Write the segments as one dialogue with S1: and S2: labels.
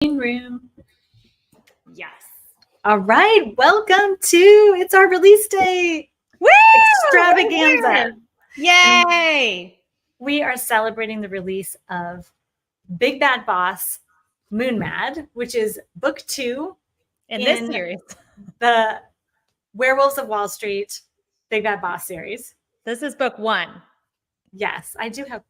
S1: Room.
S2: Yes.
S1: All right, welcome to it's our release day.
S2: Woo!
S1: Extravaganza.
S2: Yay!
S1: We are celebrating the release of Big Bad Boss Moon Mad, which is book 2
S2: in this series,
S1: the Werewolves of Wall Street Big Bad Boss series.
S2: This is book 1.
S1: Yes, I do have.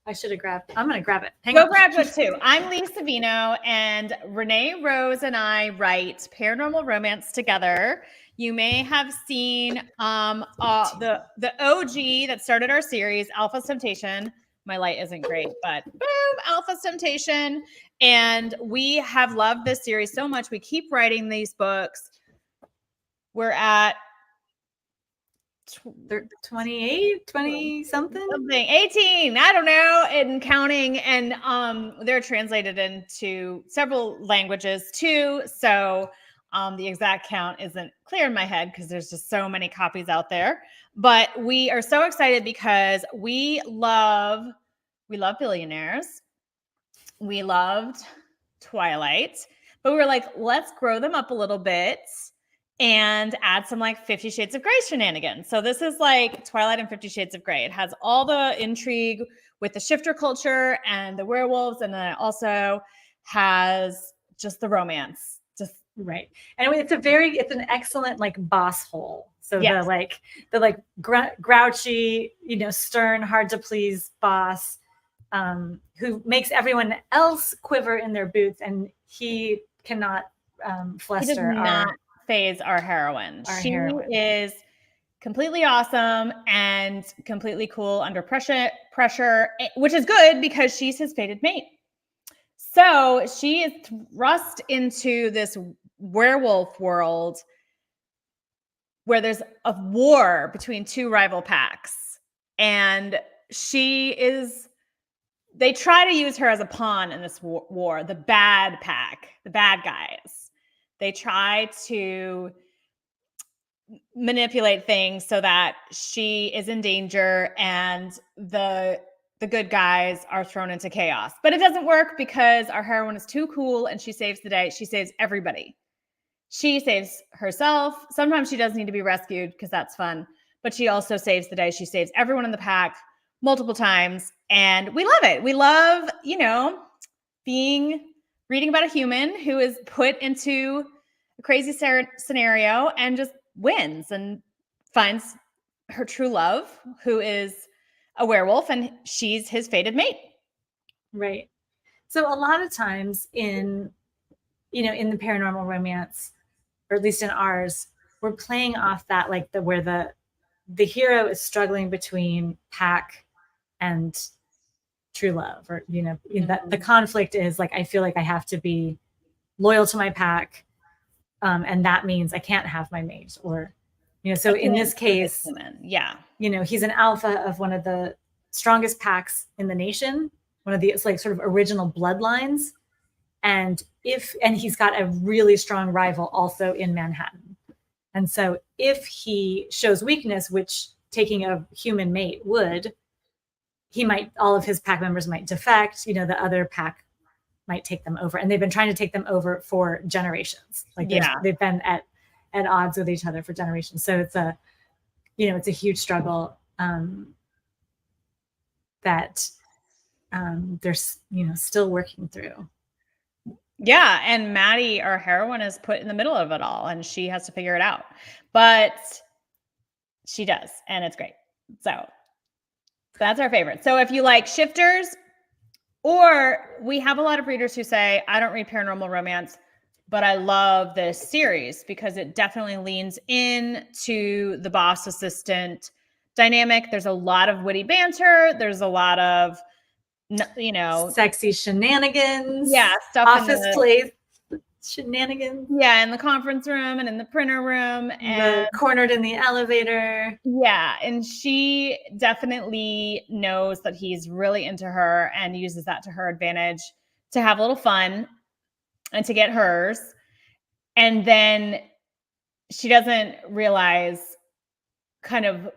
S1: I should have grabbed. I'm going to grab it.
S2: Hang on. Grab it too. I'm Lee Savino, and Renee Rose and I write paranormal romance together. You may have seen the OG that started our series, Alpha's Temptation. My light isn't great, but boom, Alpha's Temptation. And we have loved this series so much. We keep writing these books. We're at
S1: 28, 20 something,
S2: 18, I don't know, and counting. And they're translated into several languages too, so the exact count isn't clear in my head because there's just so many copies out there. But we are so excited because we love Billionaires, we loved Twilight, but we were like, let's grow them up a little bit and add some like 50 Shades of Grey shenanigans. So this is like Twilight and 50 Shades of Grey. It has all the intrigue with the shifter culture and the werewolves, and then it also has just the romance. Just
S1: right. And it's an excellent like boss hole. So yes. the grouchy, stern, hard to please boss who makes everyone else quiver in their boots, and he cannot fluster
S2: phase our heroine. She is completely awesome and completely cool under pressure, which is good because she's his fated mate. So she is thrust into this werewolf world where there's a war between two rival packs, and they try to use her as a pawn in this war, the bad pack, the bad guys. They try to manipulate things so that she is in danger and the good guys are thrown into chaos. But it doesn't work because our heroine is too cool and she saves the day. She saves everybody. She saves herself. Sometimes she does need to be rescued because that's fun, but she also saves the day. She saves everyone in the pack multiple times, and we love it. We love, reading about a human who is put into a crazy scenario and just wins and finds her true love, who is a werewolf, and she's his fated mate.
S1: Right. So a lot of times in the paranormal romance, or at least in ours, we're playing off that where the hero is struggling between pack and true love, or that the conflict is like, I feel like I have to be loyal to my pack, and that means I can't have my mate, or so in this case, he's an alpha of one of the strongest packs in the nation, one of the sort of original bloodlines, and he's got a really strong rival also in Manhattan. And so if he shows weakness, which taking a human mate would, all of his pack members might defect, the other pack might take them over. And they've been trying to take them over for generations. They've been at odds with each other for generations. So it's a huge struggle that they're, still working through.
S2: Yeah. And Maddie, our heroine, is put in the middle of it all, and she has to figure it out. But she does, and it's great. So that's our favorite. So if you like shifters, or we have a lot of readers who say, I don't read paranormal romance, but I love this series because it definitely leans into the boss assistant dynamic. There's a lot of witty banter. There's a lot of,
S1: sexy shenanigans.
S2: Yeah. Stuff
S1: office place shenanigans.
S2: Yeah. In the conference room and in the printer room and
S1: cornered in the elevator.
S2: Yeah. And she definitely knows that he's really into her and uses that to her advantage to have a little fun and to get hers. And then she doesn't realize kind of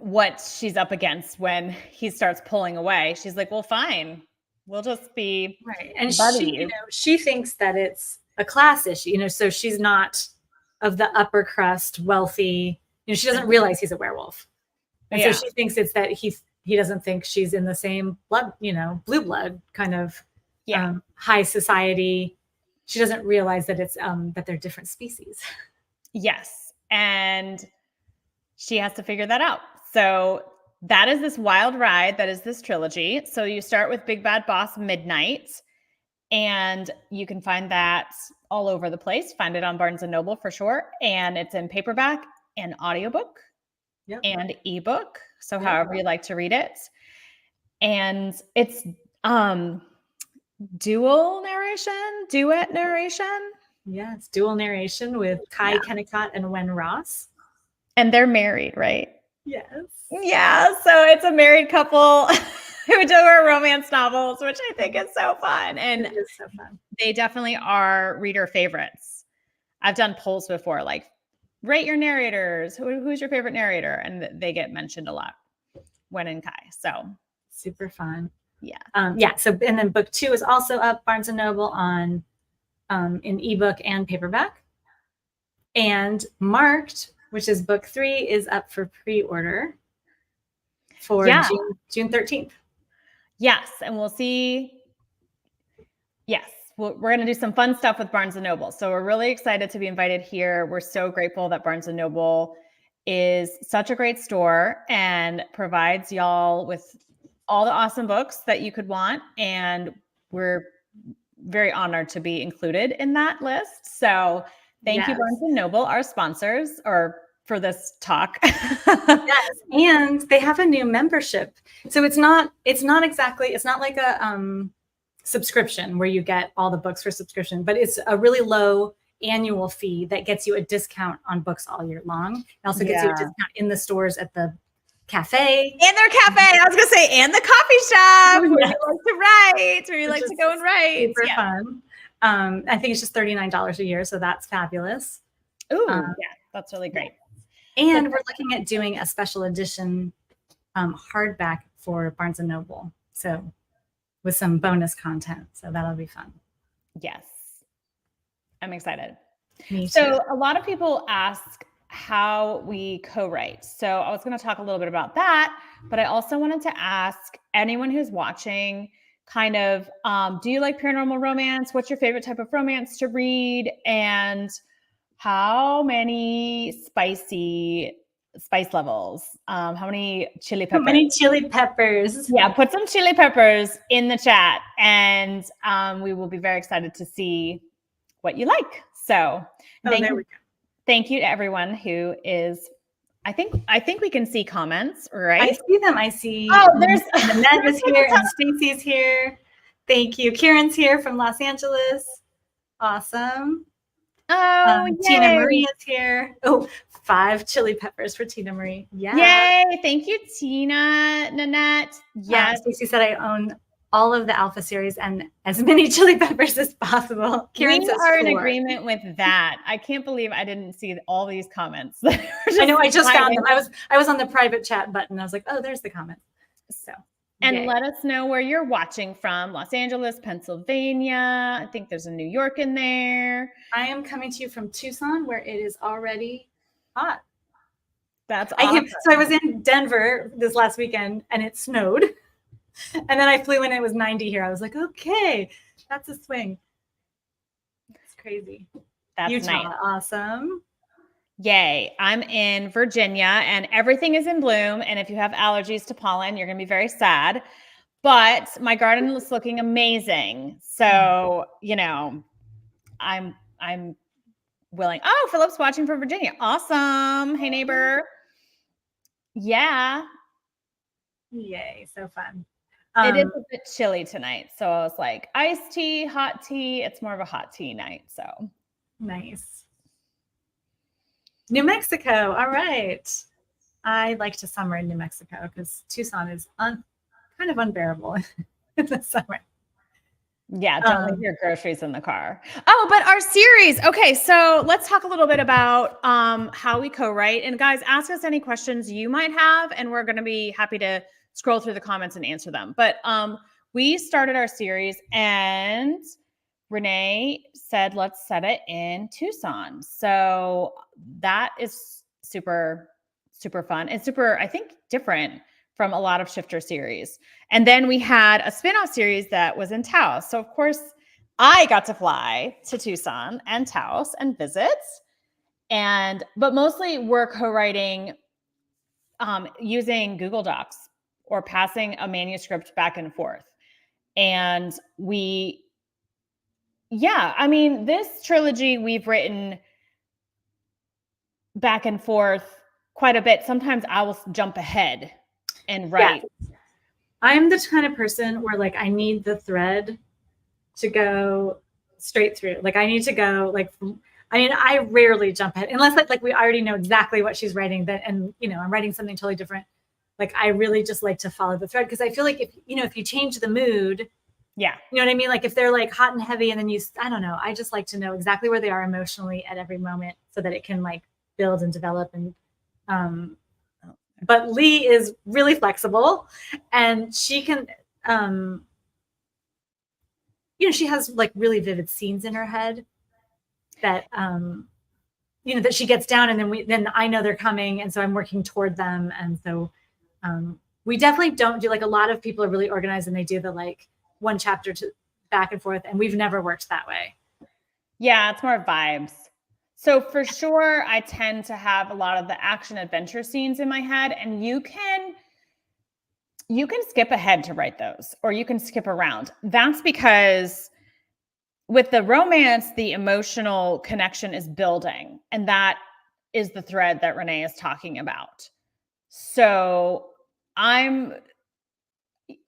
S2: what she's up against when he starts pulling away. She's like, well, fine, We'll just be
S1: right. And
S2: buddies.
S1: she thinks that it's a class issue, so she's not of the upper crust, wealthy. She doesn't realize he's a werewolf. And so she thinks it's that he doesn't think she's in the same blood, blue blood kind of high society. She doesn't realize that it's that they're different species.
S2: Yes. And she has to figure that out. So that is this wild ride. That is this trilogy. So you start with Big Bad Boss Midnight, and you can find that all over the place. Find it on Barnes & Noble for sure. And it's in paperback and audiobook and ebook. So however you like to read it. And it's duet narration.
S1: Yeah, it's dual narration with Kai Kennicott and Wen Ross.
S2: And they're married, right?
S1: Yes.
S2: Yeah, so it's a married couple who do our romance novels, which I think is so fun. And
S1: it is so fun.
S2: They definitely are reader favorites. I've done polls before, like, rate your narrators. Who's your favorite narrator? And they get mentioned a lot, Wen and Kai. So
S1: super fun.
S2: Yeah.
S1: So, and then book 2 is also up Barnes & Noble on in ebook and paperback. And Marked, which is book 3, is up for pre-order for June 13th.
S2: Yes. And we'll see. Yes. We're going to do some fun stuff with Barnes & Noble. So we're really excited to be invited here. We're so grateful that Barnes & Noble is such a great store and provides y'all with all the awesome books that you could want. And we're very honored to be included in that list. So thank you, Barnes & Noble, our sponsors, or for this talk.
S1: Yes, and they have a new membership. So it's not like a subscription where you get all the books for subscription, but it's a really low annual fee that gets you a discount on books all year long. It also gets you a discount in the stores at the cafe.
S2: And their cafe. I was going to say, and the coffee shop where you like to write, where you like to go and write.
S1: Super fun. I think it's just $39 a year. So that's fabulous.
S2: Ooh, yeah, that's really great.
S1: And we're looking at doing a special edition hardback for Barnes & Noble. So with some bonus content. So that'll be fun.
S2: Yes. I'm excited.
S1: Me too.
S2: So a lot of people ask how we co-write. So I was going to talk a little bit about that, but I also wanted to ask anyone who's watching kind of, do you like paranormal romance? What's your favorite type of romance to read? And how many spice levels? How many chili peppers?
S1: How many chili peppers?
S2: Yeah, put some chili peppers in the chat, and we will be very excited to see what you like. So thank you to everyone who is. I think we can see comments, right?
S1: I see them. I see.
S2: Oh, there's
S1: Ned is here and Stacy's here. Thank you. Kieran's here from Los Angeles. Awesome.
S2: Oh,
S1: Tina Marie is here. Oh, 5 chili peppers for Tina Marie. Yeah.
S2: Yay. Thank you, Tina, Nanette. Yes.
S1: Stacy said I own all of the Alpha series and as many chili peppers as possible. Kieran
S2: we are in agreement with that. I can't believe I didn't see all these comments.
S1: I know. I just found them. I was on the private chat button. I was like, oh, there's the comments. So.
S2: And let us know where you're watching from. Los Angeles, Pennsylvania. I think there's a New York in there.
S1: I am coming to you from Tucson, where it is already hot.
S2: That's awesome.
S1: So I was in Denver this last weekend, and it snowed. And then I flew in, it was 90 here. I was like, okay, that's a swing. It's crazy.
S2: That's
S1: Utah,
S2: nice.
S1: Awesome.
S2: Yay. I'm in Virginia and everything is in bloom. And if you have allergies to pollen, you're going to be very sad. But my garden is looking amazing. So, I'm willing. Oh, Philip's watching from Virginia. Awesome. Hey, neighbor. Yeah.
S1: Yay. So fun.
S2: It is a bit chilly tonight. So I was like, iced tea, hot tea. It's more of a hot tea night. So
S1: nice. New Mexico. All right. I like to summer in New Mexico because Tucson is kind of unbearable in the summer.
S2: Yeah, don't leave your groceries in the car. Oh, but our series. Okay, so let's talk a little bit about how we co-write. And guys, ask us any questions you might have, and we're going to be happy to scroll through the comments and answer them. But we started our series and Renee said, let's set it in Tucson. So that is super, super fun. It's super, I think, different from a lot of shifter series. And then we had a spin-off series that was in Taos. So of course, I got to fly to Tucson and Taos and visit. But mostly we're co-writing using Google Docs or passing a manuscript back and forth. And I mean, this trilogy we've written back and forth quite a bit. Sometimes I will jump ahead and write.
S1: Yeah. I'm the kind of person where like I need the thread to go straight through. Like I need to go like I rarely jump ahead unless like we already know exactly what she's writing and I'm writing something totally different. Like I really just like to follow the thread because I feel like if you change the mood,
S2: yeah,
S1: you know what I mean? Like if they're like hot and heavy and then I don't know, I just like to know exactly where they are emotionally at every moment so that it can like build and develop but Lee is really flexible and she can she has like really vivid scenes in her head that that she gets down and then I know they're coming and so I'm working toward them and so we definitely don't do like a lot of people are really organized and they do the like one chapter to back and forth and we've never worked that way.
S2: Yeah, it's more vibes. So for sure, I tend to have a lot of the action adventure scenes in my head, and you can skip ahead to write those, or you can skip around. That's because with the romance, the emotional connection is building, and that is the thread that Renee is talking about. So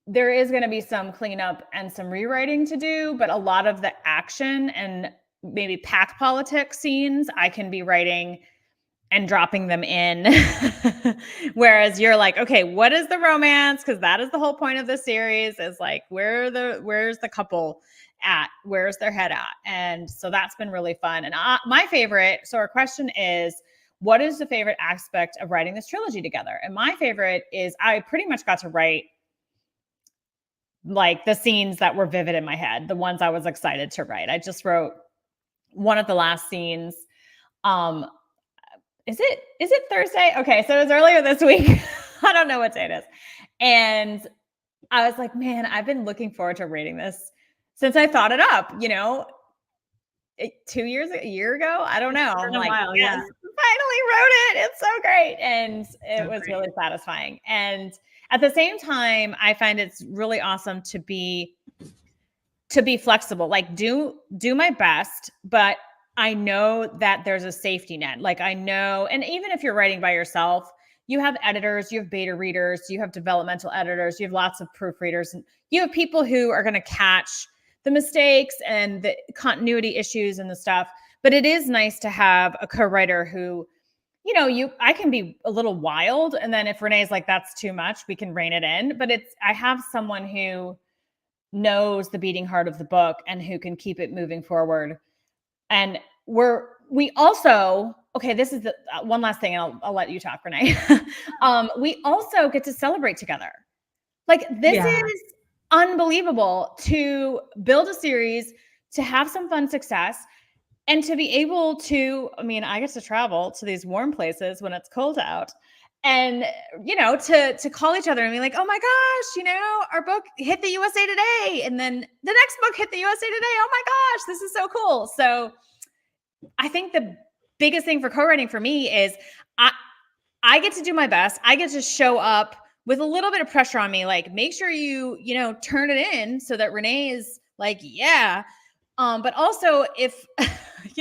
S2: there is going to be some cleanup and some rewriting to do, but a lot of the action and maybe pack politics scenes I can be writing and dropping them in. Whereas you're like, okay, what is the romance? Because that is the whole point of the series is like, where's the couple at? Where's their head at? And so that's been really fun. And my favorite, so our question is, what is the favorite aspect of writing this trilogy together? And my favorite is I pretty much got to write like the scenes that were vivid in my head, the ones I was excited to write. I just wrote one of the last scenes. Is it Thursday? Okay, so it was earlier this week. I don't know what day it is. And I was like, man, I've been looking forward to reading this since I thought it up, 2 years, a year ago. I don't know. I'm like,
S1: while,
S2: yes, finally wrote it. It's so great. And it was really satisfying. And at the same time, I find it's really awesome to be flexible, like do my best, but I know that there's a safety net. Like I know, and even if you're writing by yourself, you have editors, you have beta readers, you have developmental editors, you have lots of proofreaders, and you have people who are going to catch the mistakes and the continuity issues and the stuff. But it is nice to have a co-writer who, I can be a little wild. And then if Renee's like, that's too much, we can rein it in. But I have someone who knows the beating heart of the book and who can keep it moving forward. And we also, okay, this is the one last thing, and I'll let you talk, Renee. We also get to celebrate together. Like this is unbelievable to build a series, to have some fun success, and to be able to, I mean, I get to travel to these warm places when it's cold out. And, to call each other and be like, oh my gosh, our book hit the USA Today. And then the next book hit the USA Today. Oh my gosh, this is so cool. So I think the biggest thing for co-writing for me is I get to do my best. I get to show up with a little bit of pressure on me. Like, make sure you turn it in so that Renee is like, yeah. But also if,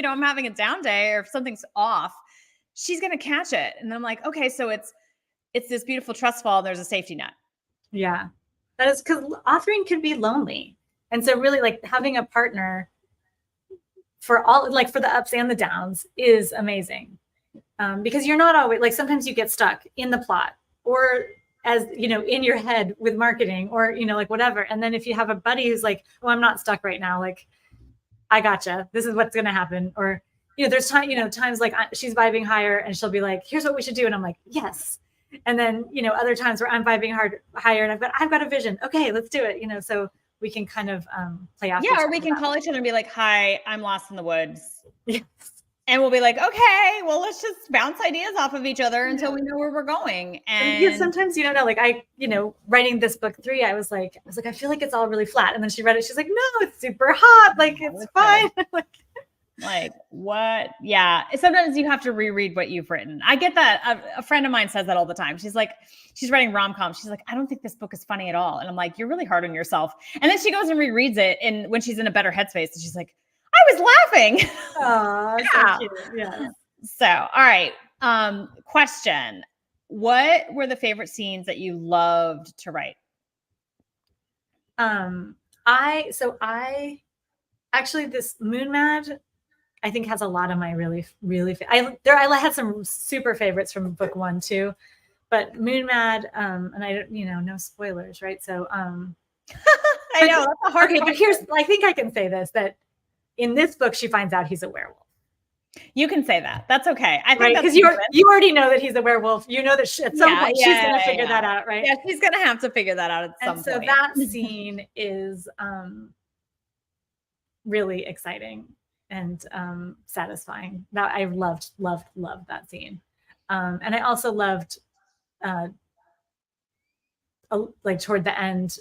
S2: I'm having a down day or if something's off, she's going to catch it. And I'm like, okay, so it's this beautiful trust fall. There's a safety net.
S1: Yeah, that is because authoring could be lonely. And so really like having a partner for all, like for the ups and the downs is amazing. Because you're not always like, sometimes you get stuck in the plot or as, in your head with marketing or, like whatever. And then if you have a buddy who's like, oh, I'm not stuck right now. Like, I gotcha. This is what's going to happen. Or, there's times like she's vibing higher and she'll be like, here's what we should do. And I'm like, yes. And then, other times where I'm vibing higher and I've got a vision. Okay, let's do it. So we can kind of play off.
S2: Yeah, or we can call each other and be like, "Hi, I'm lost in the woods."
S1: Yes.
S2: And we'll be like, "Okay, well, let's just bounce ideas off of each other until we know where we're going." And
S1: yeah, sometimes you don't know. Like writing this book 3, I was like, I feel like it's all really flat. And then she read it. She's like, no, it's super hot. Like it's fine.
S2: Like what? Yeah. Sometimes you have to reread what you've written. I get that. A friend of mine says that all the time. She's like, she's writing rom-com. She's like, I don't think this book is funny at all. And I'm like, you're really hard on yourself. And then she goes and rereads it. And when she's in a better headspace, and she's like, I was laughing.
S1: Oh,
S2: yeah.
S1: So cute. Yeah.
S2: So, all right. Question. What were the favorite scenes that you loved to write?
S1: I actually, this Moon Mad, I think has a lot of my really, really, I had some super favorites from book 1 too, but Moon Mad, and I don't, no spoilers, right? So,
S2: I know that's a hard.
S1: Okay, but I think I can say this, that in this book, she finds out he's a werewolf.
S2: You can say that. That's okay. I think
S1: right, because you already know that he's a werewolf. You know that at some point she's going to figure that out, right?
S2: Yeah, she's going to have to figure that out at some point.
S1: So that scene is really exciting and satisfying. That I loved that scene, and I also loved like toward the end.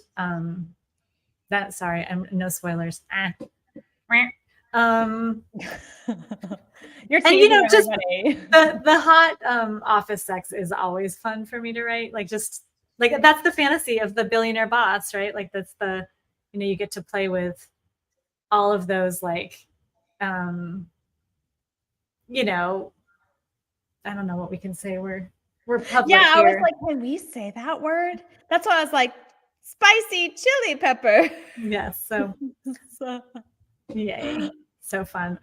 S1: That sorry, I'm no spoilers.
S2: You're
S1: and just the hot office sex is always fun for me to write. Like just like that's the fantasy of the billionaire boss, right? Like that's the you get to play with all of those like I don't know what we can say. We're public
S2: here. I was like, can we say that word? That's why I was like, spicy chili pepper.
S1: Yes. So yay. So fun.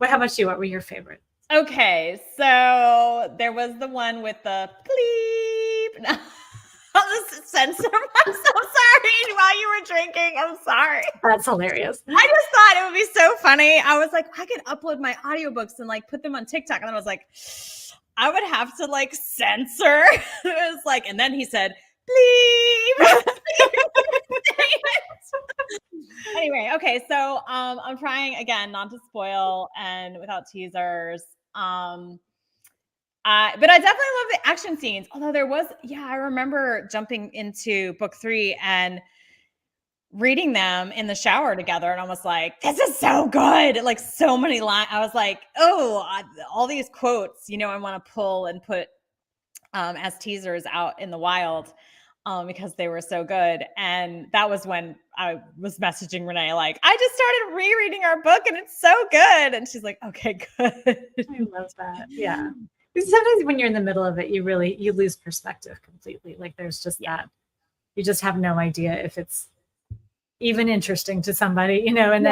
S1: How about you? What were your favorites?
S2: Okay, so there was the one with the bleep. No, I'll just censor. I'm so sorry. While you were drinking, I'm sorry.
S1: That's hilarious.
S2: I just thought it would be so funny. I was like, I could upload my audiobooks and like put them on TikTok, and then I was like, I would have to like censor. It was like, and then he said, bleep. Anyway, okay, so I'm trying again not to spoil and without teasers. But I definitely love the action scenes. Although there was, I remember jumping into book 3 and reading them in the shower together, and I was like, "This is so good!" Like so many lines. I was like, "Oh, all these quotes, I want to pull and put as teasers out in the wild." Because they were so good. And that was when I was messaging Renee, like, I just started rereading our book and it's so good. And she's like, okay, good.
S1: I love that. Yeah. Because sometimes when you're in the middle of it, you lose perspective completely. Like there's just that, you just have no idea if it's even interesting to somebody, and then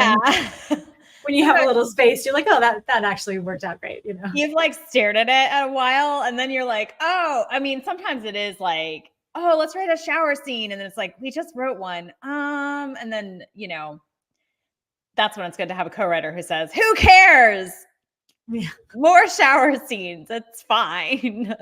S1: when you have a little space, you're like, oh, that actually worked out great.
S2: You've like stared at it a while and then you're like, oh, I mean, sometimes it is like, oh, let's write a shower scene. And then it's like, we just wrote one. And then, that's when it's good to have a co-writer who says, who cares?
S1: Yeah.
S2: More shower scenes. It's fine.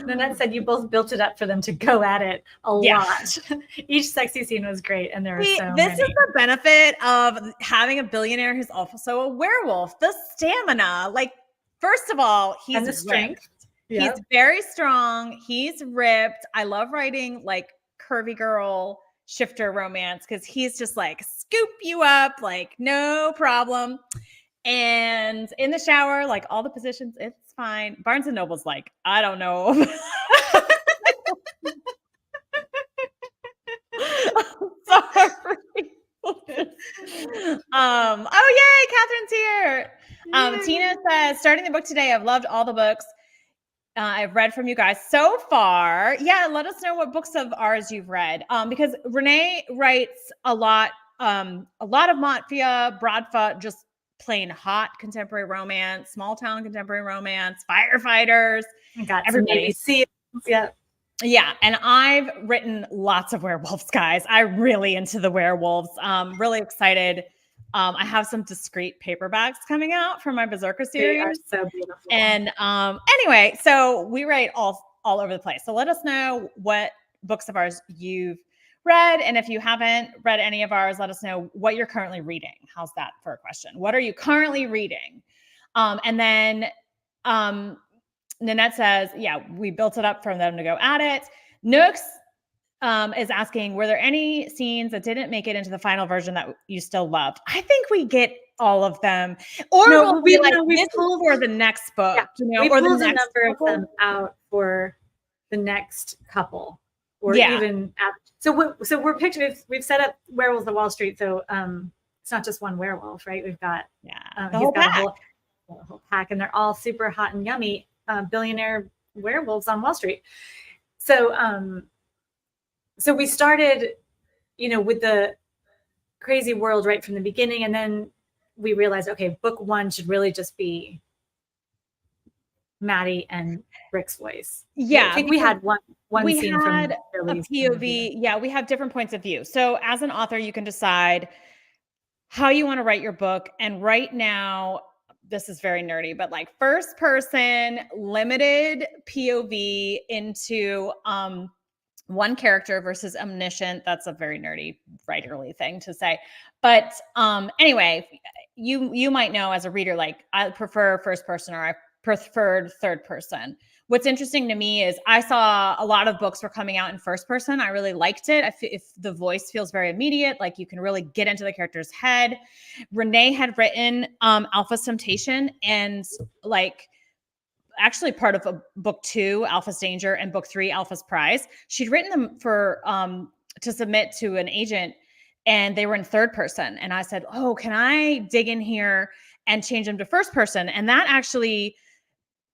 S1: Nanette said you both built it up for them to go at it a lot. Each sexy scene was great. And there were so many.
S2: This is the benefit of having a billionaire who's also a werewolf. The stamina. Like, first of all, he's
S1: and the strength.
S2: Yep. He's very strong. He's ripped. I love writing like curvy girl shifter romance because he's just like scoop you up, like no problem. And in the shower, like all the positions, it's fine. Barnes and Noble's like, I don't know. Sorry. Oh yay, Catherine's here. Tina says, starting the book today. I've loved all the books I've read from you guys so far. Yeah, let us know what books of ours you've read. Because Renee writes a lot of mafia, broadfoot, just plain hot contemporary romance, small town contemporary romance, firefighters.
S1: Everybody see it. Yeah.
S2: Yeah, and I've written lots of werewolves, guys. I'm really into the werewolves. Really excited I have some discrete paperbacks coming out from my Berserker
S1: They are
S2: series.
S1: so beautiful.
S2: And anyway, so we write all over the place. So let us know what books of ours you've read. And if you haven't read any of ours, let us know what you're currently reading. How's that for a question? What are you currently reading? And then Nanette says, yeah, we built it up for them to go at it. Nooks is asking, were there any scenes that didn't make it into the final version that you still loved? I think we get all of them. Or
S1: No,
S2: we'll be like,
S1: we
S2: this
S1: pulled
S2: for the next book,
S1: yeah,
S2: you know,
S1: we
S2: or the
S1: pulled a
S2: next
S1: number
S2: couple.
S1: of them out for the next couple, or
S2: Yeah.
S1: even so we're picturing, we've set up Werewolves of Wall Street, so it's not just one werewolf, right? We've got
S2: the
S1: he's
S2: whole
S1: got
S2: pack.
S1: a whole pack, and they're all super hot and yummy billionaire werewolves on Wall Street. So so we started, you know, with the crazy world right from the beginning, and then we realized, okay, book one should really just be Maddie and Rick's voice.
S2: Yeah,
S1: I think we had one
S2: we
S1: scene
S2: had
S1: from Billy's
S2: a POV. Yeah, we have different points of view. So as an author, you can decide how you want to write your book. And right now, this is very nerdy, but like first person, limited POV into one character versus omniscient. That's a very nerdy writerly thing to say. But anyway, you might know as a reader, like I prefer first person or I preferred third person. What's interesting to me is I saw a lot of books were coming out in first person. I really liked it. If the voice feels very immediate, like you can really get into the character's head. Renee had written Alpha's Temptation, and like actually part of a book 2, Alpha's Danger, and book 3, Alpha's Prize. She'd written them for to submit to an agent, and they were in third person. And I said, oh, can I dig in here and change them to first person? And that actually,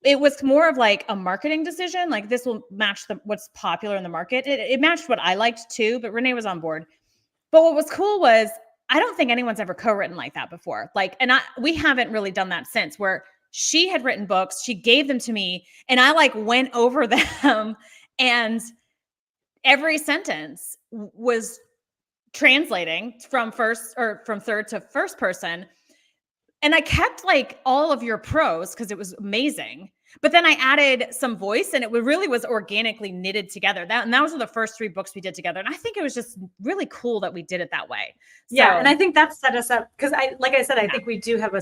S2: it was more of like a marketing decision. Like this will match what's popular in the market. It matched what I liked too, but Renee was on board. But what was cool was I don't think anyone's ever co-written like that before. Like, and we haven't really done that since, where she had written books, she gave them to me, and I like went over them, and every sentence was translating from third to first person. And I kept like all of your prose because it was amazing. But then I added some voice, and it really was organically knitted together. And those were the first 3 books we did together. And I think it was just really cool that we did it that way.
S1: Yeah, and I think that set us up because like I said, I think we do have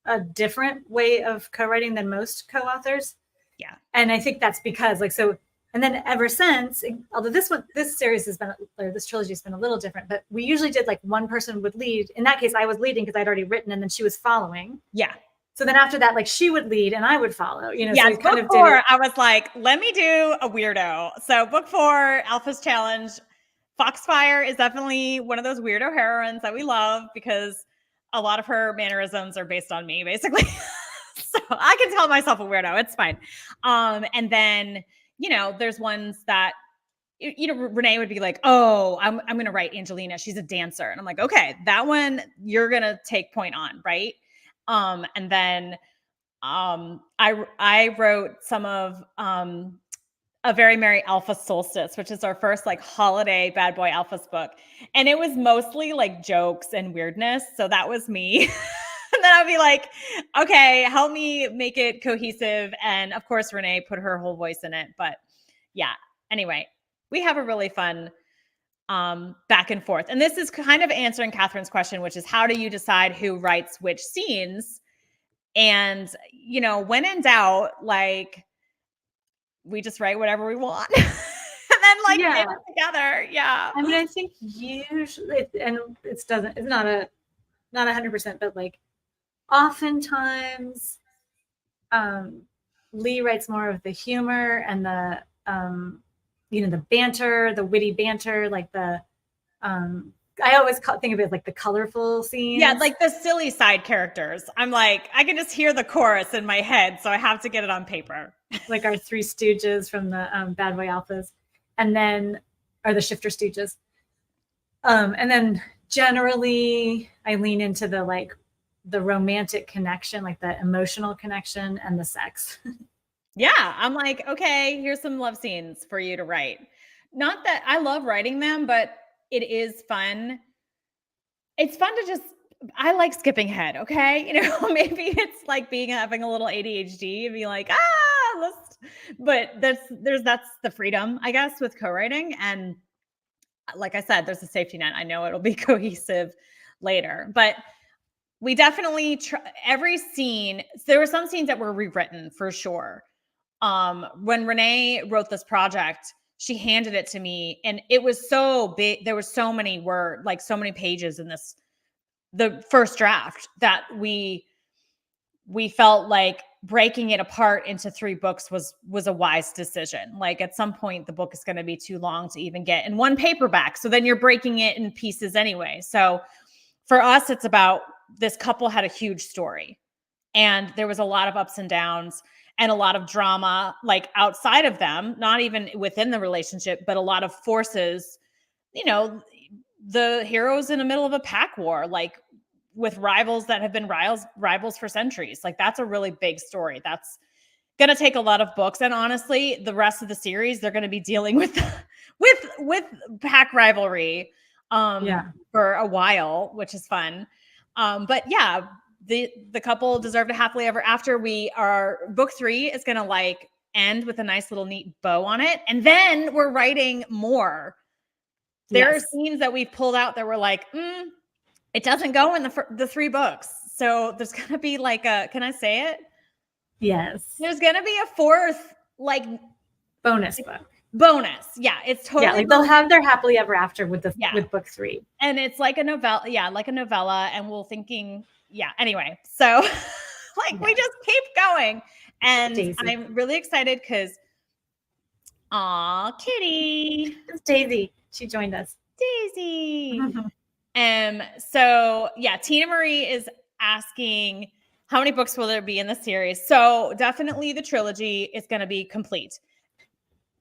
S1: a different way of co-writing than most co-authors.
S2: Yeah,
S1: and I think that's because like so. And then ever since, although this series has been, or this trilogy has been a little different, but we usually did like one person would lead. In that case, I was leading because I'd already written, and then she was following.
S2: Yeah.
S1: So then after that, like she would lead and I would follow, you know.
S2: Yeah,
S1: so we kind
S2: book
S1: of
S2: 4, I was like, let me do a weirdo. So book 4, Alpha's Challenge, Foxfire is definitely one of those weirdo heroines that we love because a lot of her mannerisms are based on me, basically. So I can tell myself a weirdo. It's fine. And then, you know, there's ones that, you know, Renee would be like, oh, I'm going to write Angelina. She's a dancer. And I'm like, okay, that one you're going to take point on. Right. And then I wrote some of A Very Merry Alpha Solstice, which is our first like holiday Bad Boy Alphas book. And it was mostly like jokes and weirdness. So that was me. And then I'd be like, okay, help me make it cohesive. And of course, Renee put her whole voice in it. But yeah, anyway, we have a really fun back and forth. And this is kind of answering Catherine's question, which is how do you decide who writes which scenes? And, you know, when in doubt, like we just write whatever we want. And then like get it together. Yeah.
S1: I mean, I think usually, and it's not 100%, but like oftentimes Lee writes more of the humor and the you know, the banter, the witty banter, like the I always think of it like the colorful scenes.
S2: Yeah, like the silly side characters. I'm like, I can just hear the chorus in my head, so I have to get it on paper.
S1: Like our 3 Stooges from the Bad Boy Alphas, and then are the Shifter Stooges. And then generally I lean into the like the romantic connection, like the emotional connection and the sex.
S2: Yeah, I'm like, okay, here's some love scenes for you to write. Not that I love writing them, but it is fun it's fun to just, I like skipping ahead. Okay. Maybe it's like having a little ADHD and be like, but that's the freedom, I guess, with co-writing. And like I said, there's a safety net. I know it'll be cohesive later, but we definitely every scene. There were some scenes that were rewritten for sure. When Renee wrote this project, she handed it to me and it was so big. There were so many like so many pages in the first draft that we felt like breaking it apart into 3 books was a wise decision. Like at some point the book is going to be too long to even get in one paperback. So then you're breaking it in pieces anyway. So for us, it's about this couple had a huge story and there was a lot of ups and downs and a lot of drama, like outside of them, not even within the relationship, but a lot of forces, the heroes in the middle of a pack war, like with rivals that have been rivals for centuries. Like that's a really big story. That's going to take a lot of books. And honestly, the rest of the series, they're going to be dealing with, with pack rivalry for a while, which is fun. But yeah, the couple deserved a happily ever after. Book 3 is going to like end with a nice little neat bow on it. And then we're writing more. There are scenes that we've pulled out that were like, it doesn't go in the 3 books. So there's going to be like can I say it?
S1: Yes.
S2: There's going to be a 4th like
S1: bonus book.
S2: Bonus. Yeah. It's totally.
S1: Yeah. Like they'll have their happily ever after with book 3.
S2: And it's like a novella. Yeah. Like a novella. And we're thinking, anyway. So we just keep going. And Daisy. I'm really excited because, kitty.
S1: It's Daisy. She joined us.
S2: Daisy. So yeah, Tina Marie is asking how many books will there be in the series? So definitely the trilogy is going to be complete.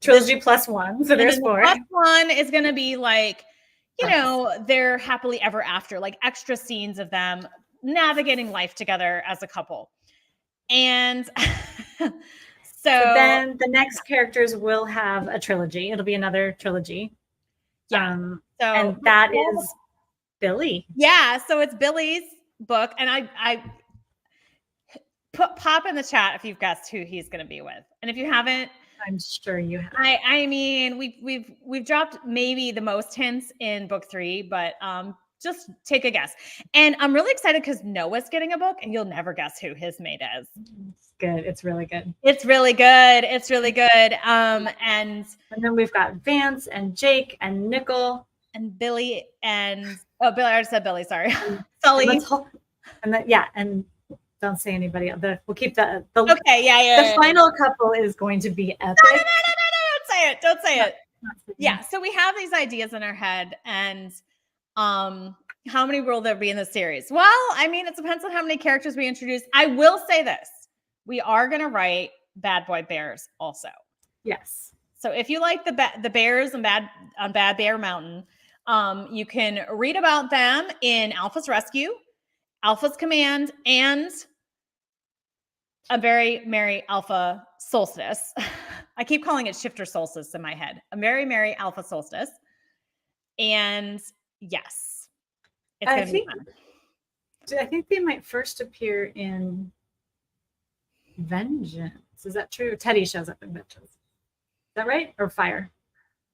S1: Trilogy plus 1. So there's 4.
S2: Plus 1 is going to be like, they're happily ever after, like extra scenes of them navigating life together as a couple. And so
S1: then the next characters will have a trilogy. It'll be another trilogy.
S2: Yeah.
S1: And that is Billy.
S2: Yeah. So it's Billy's book. And I pop in the chat if you've guessed who he's going to be with. And if you haven't,
S1: I'm sure you have.
S2: I mean, we've dropped maybe the most hints in book 3, but just take a guess. And I'm really excited because Noah's getting a book and you'll never guess who his mate is.
S1: It's good. It's really good.
S2: It's really good. It's really good. And
S1: then we've got Vance and Jake and Nickel
S2: and Billy and Billy. I already said Billy. Sorry, Sully.
S1: And don't say anybody else. We'll keep the
S2: okay.
S1: The final couple is going to be epic.
S2: No, don't say it. Yeah. So we have these ideas in our head, and how many will there be in the series? Well, I mean, it depends on how many characters we introduce. I will say this: we are going to write Bad Boy Bears also.
S1: Yes.
S2: So if you like the bears on Bad Bear Mountain, you can read about them in Alpha's Rescue, Alpha's Command, and A Very Merry Alpha Solstice. I keep calling it Shifter Solstice in my head. A Very Merry Alpha Solstice. And yes, it's going to be fun.
S1: I think they might first appear in Vengeance. Is that true? Teddy shows up in Vengeance. Is that right? Or Fire?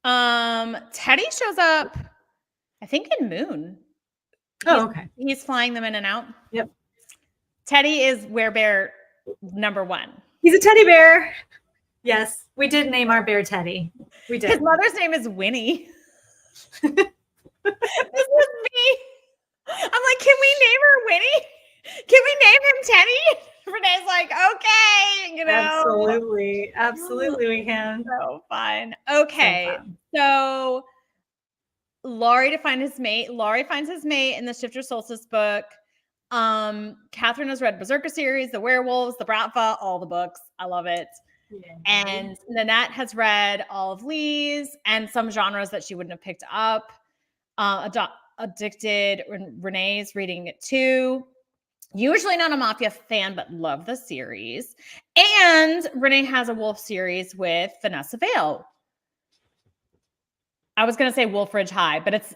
S2: Teddy shows up, I think, in Moon.
S1: Okay.
S2: He's flying them in and out.
S1: Yep.
S2: Teddy is Werebear number 1.
S1: He's a teddy bear. Yes, we did name our bear Teddy. We did.
S2: His mother's name is Winnie. This is me. I'm like, can we name her Winnie? Can we name him Teddy? Renee's like, okay,
S1: Absolutely, we can.
S2: So fun. Okay, so Laurie finds his mate in the Shifter Solstice book. Catherine has read Berserker series, the Werewolves, the Bratva, all the books. I love it. Yeah. And Nanette has read all of Lee's and some genres that she wouldn't have picked up. Addicted. Renee's reading it too. Usually not a Mafia fan, but love the series. And Renee has a Wolf series with Vanessa Vale. I was going to say Wolfridge High, but it's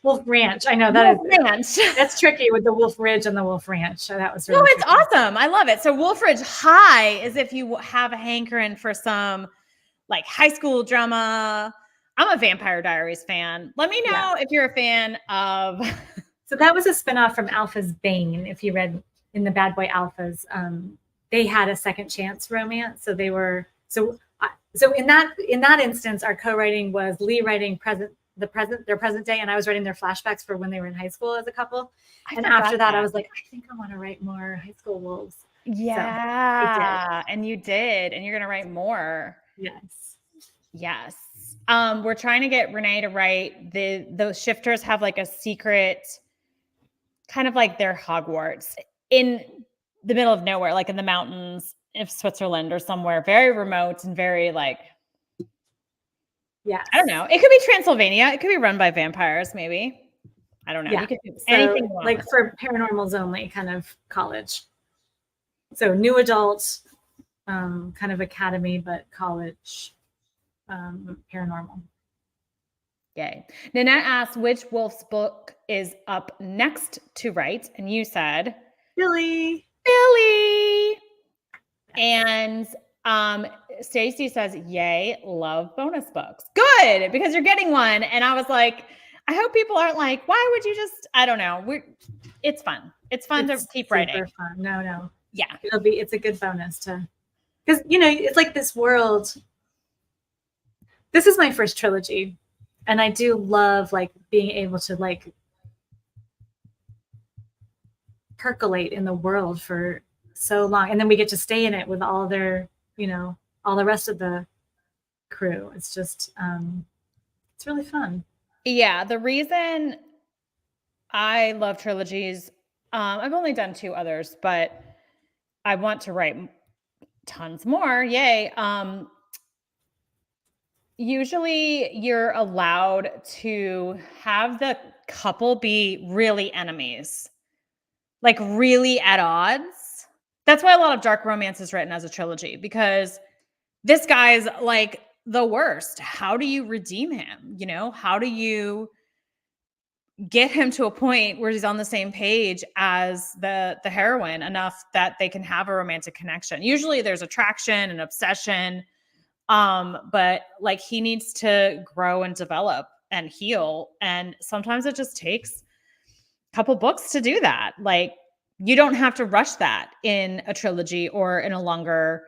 S1: Wolf Ranch. I know that
S2: Wolf Ranch.
S1: That's tricky with the Wolf Ridge and the Wolf Ranch. So that was
S2: No,
S1: really
S2: it's
S1: tricky.
S2: awesome. I love it. So Wolf Ridge High is if you have a hankering for some like high school drama. I'm a Vampire Diaries fan. Let me know if you're a fan of.
S1: So that was a spinoff from Alpha's Bane. If you read in the Bad Boy Alphas, they had a second chance romance. So they were so in that instance, our co-writing was Lee writing their present day, and I was writing their flashbacks for when they were in high school as a couple. And after that, I was like, I think I want to write more high school wolves.
S2: Yeah, and you did, and you're gonna write more. Yes. We're trying to get Renee to write those shifters have like a secret, kind of like their Hogwarts in the middle of nowhere, like in the mountains of Switzerland or somewhere very remote and very like, I don't know. It could be Transylvania. It could be run by vampires, maybe. I don't know.
S1: Yeah.
S2: You could do anything
S1: like for paranormals only kind of college. So new adult, kind of academy, but college, paranormal.
S2: Yay. Nanette asked which Wolf's book is up next to write, and you said
S1: Billy.
S2: And Stacy says, yay, love bonus books. Good, because you're getting one. And I was like, I hope people aren't like, why would you just, I don't know. It's fun. It's fun to keep writing.
S1: Fun. No.
S2: Yeah.
S1: It's a good bonus because, it's like this world. This is my first trilogy. And I do love like being able to like percolate in the world for so long. And then we get to stay in it with all their, all the rest of the crew. It's just, it's really fun.
S2: Yeah. The reason I love trilogies, I've only done 2 others, but I want to write tons more. Yay. Usually you're allowed to have the couple be really enemies, like really at odds. That's why a lot of dark romance is written as a trilogy, because this guy's like the worst. How do you redeem him? How do you get him to a point where he's on the same page as the heroine enough that they can have a romantic connection? Usually there's attraction and obsession. But like he needs to grow and develop and heal. And sometimes it just takes a couple books to do that. Like you don't have to rush that in a trilogy or in a longer,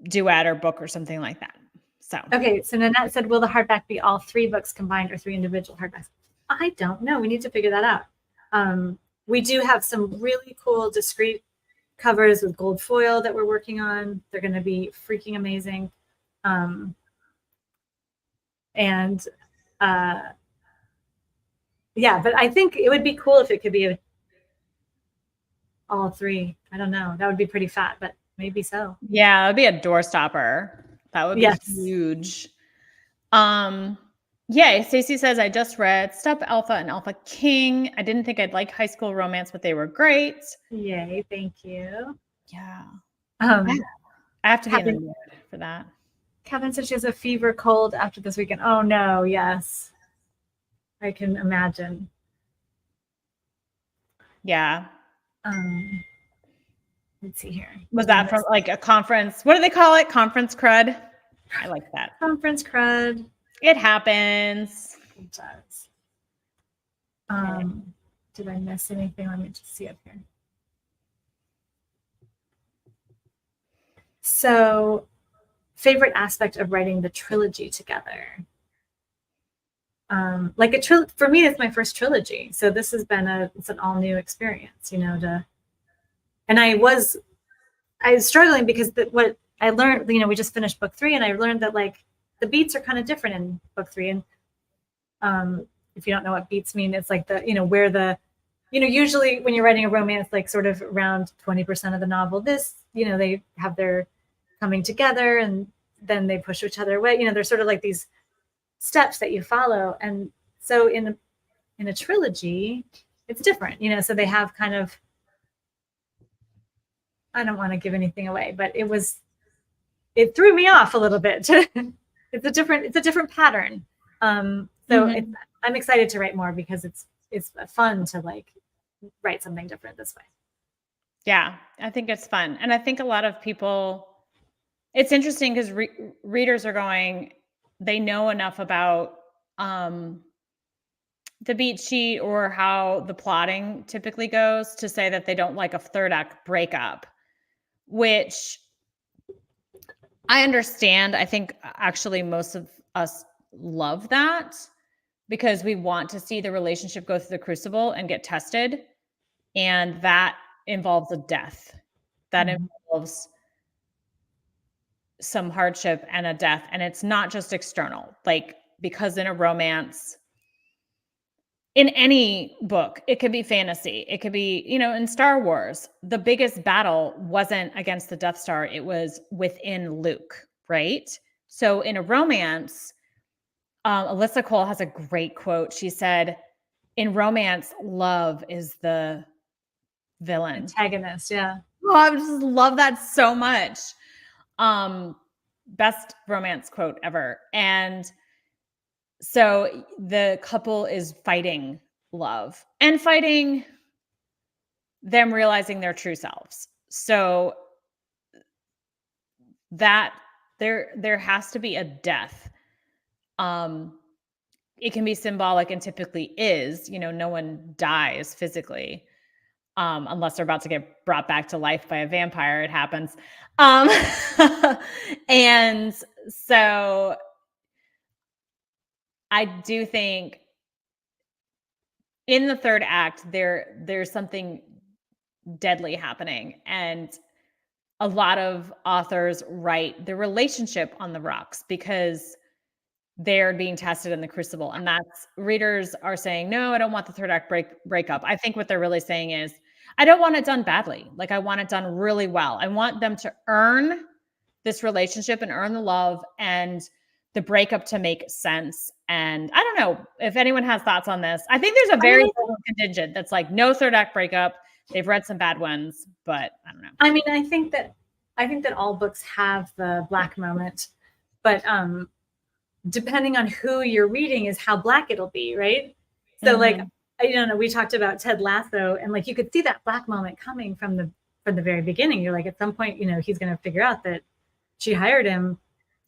S2: duet or book or something like that. So,
S1: okay. So Nanette said, will the hardback be all 3 books combined or 3 individual hardbacks? I don't know. We need to figure that out. We do have some really cool discrete covers with gold foil that we're working on. They're going to be freaking amazing. But I think it would be cool if it could be all 3. I don't know. That would be pretty fat, but maybe so.
S2: Yeah, it'd be a doorstopper. That would be huge. Yay. Stacey says, I just read Step Alpha and Alpha King. I didn't think I'd like high school romance, but they were great.
S1: Yay. Thank you.
S2: Yeah. I have to be in the mood for that.
S1: Kevin said she has a fever cold after this weekend. Oh no. Yes. I can imagine.
S2: Yeah.
S1: Let's see here.
S2: Was that from like a conference? What do they call it? Conference crud? I like that.
S1: Conference crud.
S2: It happens.
S1: It does. Did I miss anything? Let me just see up here. So, favorite aspect of writing the trilogy together. For me, it's my first trilogy. So this has been it's an all new experience, and I was struggling because what I learned, we just finished book 3 and I learned that like the beats are kind of different in book 3. And if you don't know what beats mean, it's like where the, usually when you're writing a romance, like sort of around 20% of the novel, they have their coming together and then they push each other away. There's sort of like these steps that you follow. And so in a trilogy, it's different, so they have kind of, I don't want to give anything away, but it threw me off a little bit. It's a different pattern. So So I'm excited to write more because it's fun to like write something different this way.
S2: Yeah, I think it's fun. And I think a lot of people, it's interesting because readers are going, they know enough about the beat sheet or how the plotting typically goes to say that they don't like a third act breakup, which I understand. I think actually most of us love that because we want to see the relationship go through the crucible and get tested. And that involves a death. That involves some hardship and a death. And it's not just external, like, because in a romance, in any book, it could be fantasy. It could be, in Star Wars, the biggest battle wasn't against the Death Star. It was within Luke, right? So in a romance, Alyssa Cole has a great quote. She said, in romance, love is the villain.
S1: Antagonist, yeah.
S2: Oh, I just love that so much. Best romance quote ever. And so the couple is fighting love and fighting them realizing their true selves. So that there has to be a death. It can be symbolic and typically is, no one dies physically. Unless they're about to get brought back to life by a vampire, it happens. And so I do think in the third act, there's something deadly happening. And a lot of authors write the relationship on the rocks because they're being tested in the crucible. And that's, readers are saying, no, I don't want the third act breakup. I think what they're really saying is, I don't want it done badly. Like, I want it done really well. I want them to earn this relationship and earn the love and the breakup to make sense. And I don't know if anyone has thoughts on this. I think there's a very small contingent that's like, no third act breakup. They've read some bad ones, but I don't know.
S1: I mean, I think that all books have the black moment, but depending on who you're reading is how black it'll be, right? So like, I don't know, we talked about Ted Lasso, and like you could see that black moment coming from the very beginning. You're like, at some point, he's going to figure out that she hired him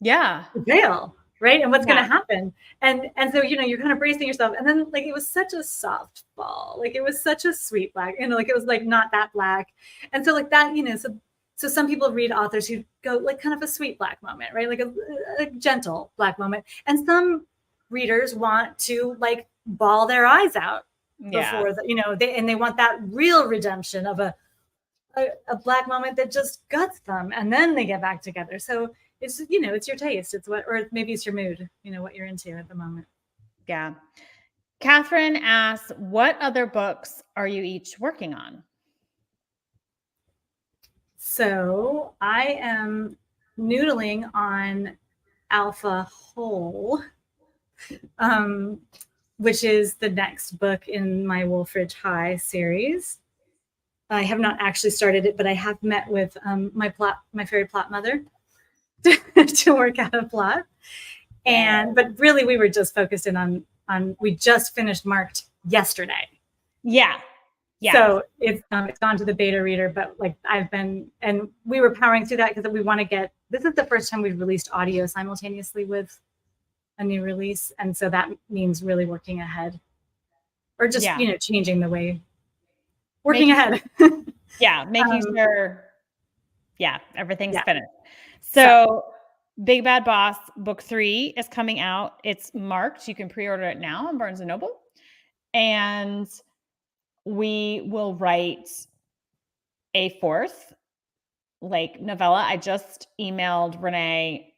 S1: to fail, right? And what's going to happen. And so, you're kind of bracing yourself. And then like, it was such a soft fall. Like, it was such a sweet black, like it was like not that black. And so like that, so some people read authors who go like kind of a sweet black moment, right? Like a gentle black moment. And some readers want to like bawl their eyes out before they want that real redemption of a black moment that just guts them, and then they get back together. So it's, it's your taste. It's or maybe it's your mood, what you're into at the moment.
S2: Yeah. Catherine asks, what other books are you each working on?
S1: So I am noodling on Alpha Whole, which is the next book in my Wolfridge High series. I have not actually started it, but I have met with my fairy plot mother to work out a plot. But really, we were just focused in on we just finished Marked yesterday.
S2: Yeah.
S1: So it's gone to the beta reader, but like and we were powering through that because we want to get, this is the first time we've released audio simultaneously with a new release. And so that means really working ahead, or just, changing the way, working ahead.
S2: Making sure, everything's finished. So Big Bad Boss book 3 is coming out. It's marked. You can pre-order it now on Barnes & Noble. And we will write a 4th novella. I just emailed Renee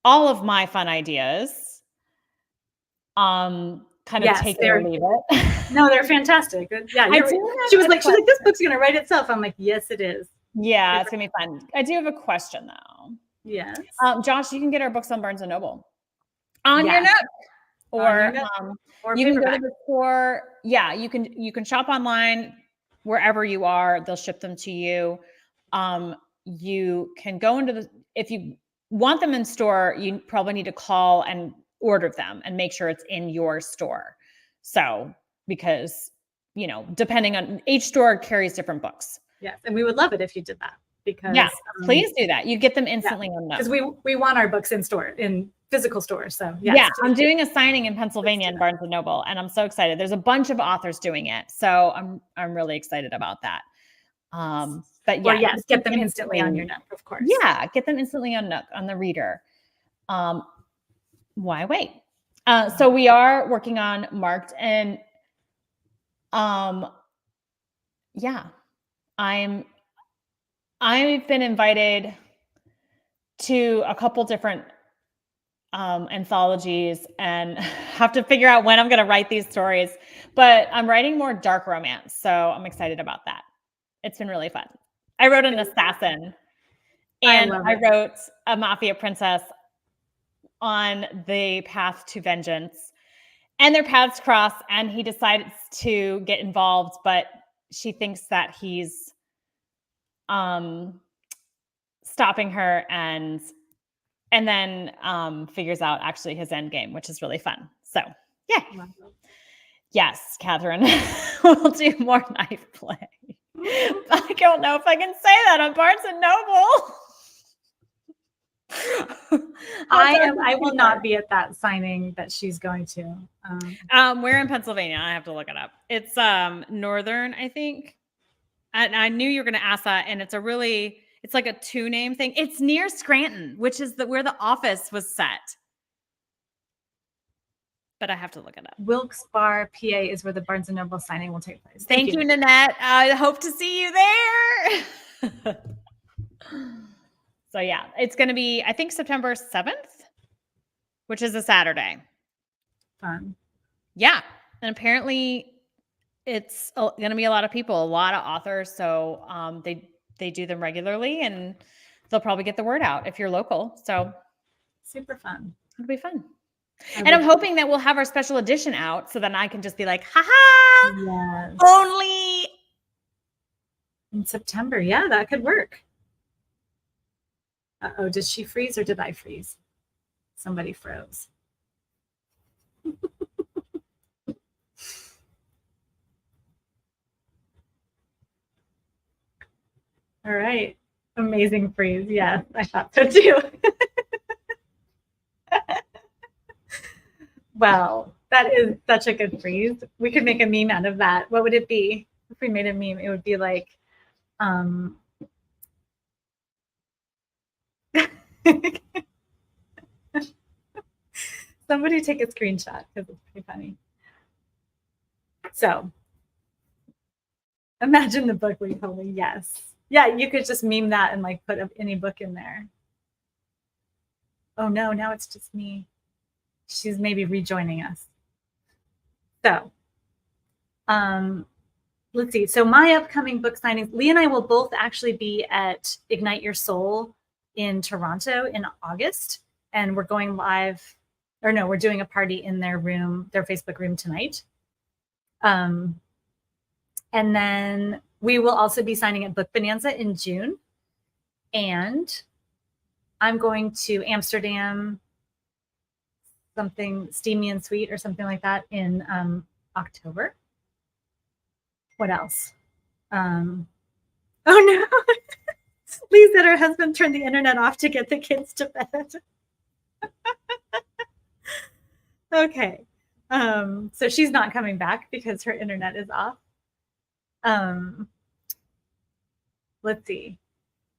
S2: all of my fun ideas. Kind of take it or leave it.
S1: No, they're fantastic. Yeah, she was like, this book's gonna write itself. I'm like, yes, it is.
S2: Yeah, it's gonna be fun. I do have a question though.
S1: Yes.
S2: Josh, you can get our books on Barnes & Noble on your Nook. Or you can go to the store. Yeah, you can shop online wherever you are. They'll ship them to you. You can go into if you want them in store, you probably need to call and order them and make sure it's in your store. So, because, you know, depending on each store carries different books.
S1: Yes. And we would love it if you did that, because
S2: Yeah, please do that. You get them instantly on
S1: because
S2: NOOK.
S1: we want our books in physical stores. So yes.
S2: Yeah, I'm doing a signing in Pennsylvania in Barnes and Noble, and I'm so excited. There's a bunch of authors doing it, so I'm really excited about that. But yeah,
S1: or yes, get them instantly on your NOOK, of course.
S2: Yeah, get them instantly on NOOK, on the reader. Why wait? So we are working on Marked, and yeah, I've been invited to a couple different anthologies and have to figure out when I'm going to write these stories, but I'm writing more dark romance. So I'm excited about that. It's been really fun. I wrote an assassin, and I wrote a mafia princess on the path to vengeance, and their paths cross, and he decides to get involved, but she thinks that he's stopping her, and then figures out actually his end game, which is really fun. So yeah. Yes, Catherine, we'll do more knife play. I don't know if I can say that on Barnes and Noble.
S1: I will not be at that signing that she's going to.
S2: We're in Pennsylvania. I have to look it up. It's northern, I think. And I knew you were going to ask that, and it's like a 2-name thing. It's near Scranton, which is where the office was set. But I have to look it up.
S1: Wilkes-Barre, PA is where the Barnes & Noble signing will take place.
S2: Thank you, Nanette. I hope to see you there. So yeah, it's going to be, I think, September 7th, which is a Saturday.
S1: Fun.
S2: Yeah. And apparently it's going to be a lot of people, a lot of authors. So they do them regularly, and they'll probably get the word out if you're local. So
S1: super fun.
S2: It'll be fun. And I'm hoping that we'll have our special edition out, so then I can just be like, haha,
S1: yes.
S2: Only
S1: in September. Yeah, that could work. Uh-oh, did she freeze or did I freeze? Somebody froze. All right. Amazing freeze. Yes, I thought so too. Well, that is such a good freeze. We could make a meme out of that. What would it be if we made a meme? It would be like, somebody take a screenshot because it's pretty funny. So imagine the book we holding. Yes. Yeah, you could just meme that and like put any book in there. Oh no, now it's just me. She's maybe rejoining us. So, let's see. So my upcoming book signings, Lee and I will both actually be at Ignite Your Soul in Toronto in August. And we're going live, or no, we're doing a party in their room, their Facebook room tonight. And then we will also be signing at Book Bonanza in June. And I'm going to Amsterdam, something steamy and sweet or something like that in October. What else? Oh no. Lee said her husband turned the internet off to get the kids to bed. Okay. So she's not coming back because her internet is off. Let's see.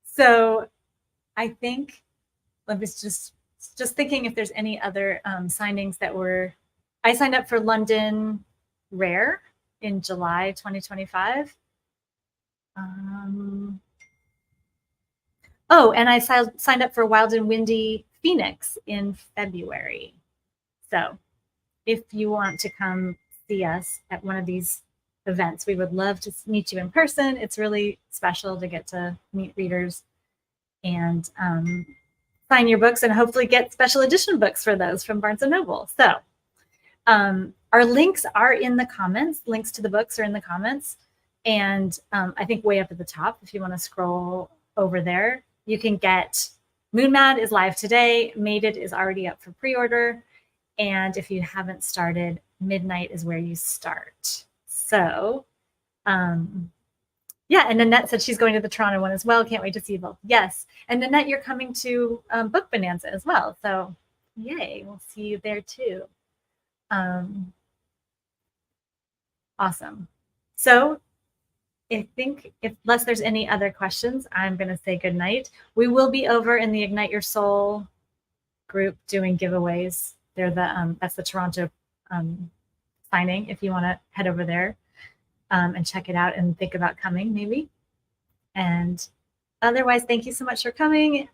S1: So I think, let me just thinking if there's any other signings that I signed up for London Rare in July 2025. Oh, and I signed up for Wild and Windy Phoenix in February. So if you want to come see us at one of these events, we would love to meet you in person. It's really special to get to meet readers and sign your books and hopefully get special edition books for those from Barnes & Noble. So our links are in the comments. Links to the books are in the comments. And I think way up at the top, if you want to scroll over there, you can get Moon Mad is live today. Mated is already up for pre-order. And if you haven't started, midnight is where you start. So, yeah, and Nanette said she's going to the Toronto one as well. Can't wait to see you both. Yes, and Nanette, you're coming to Book Bonanza as well. So, yay, we'll see you there too. Awesome. So, I think unless there's any other questions, I'm going to say good night. We will be over in the Ignite Your Soul group doing giveaways. They're the that's the Toronto signing. If you want to head over there and check it out and think about coming, maybe. And otherwise, thank you so much for coming.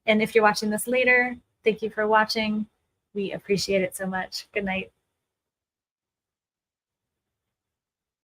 S1: And if you're watching this later, thank you for watching. We appreciate it so much. Good night.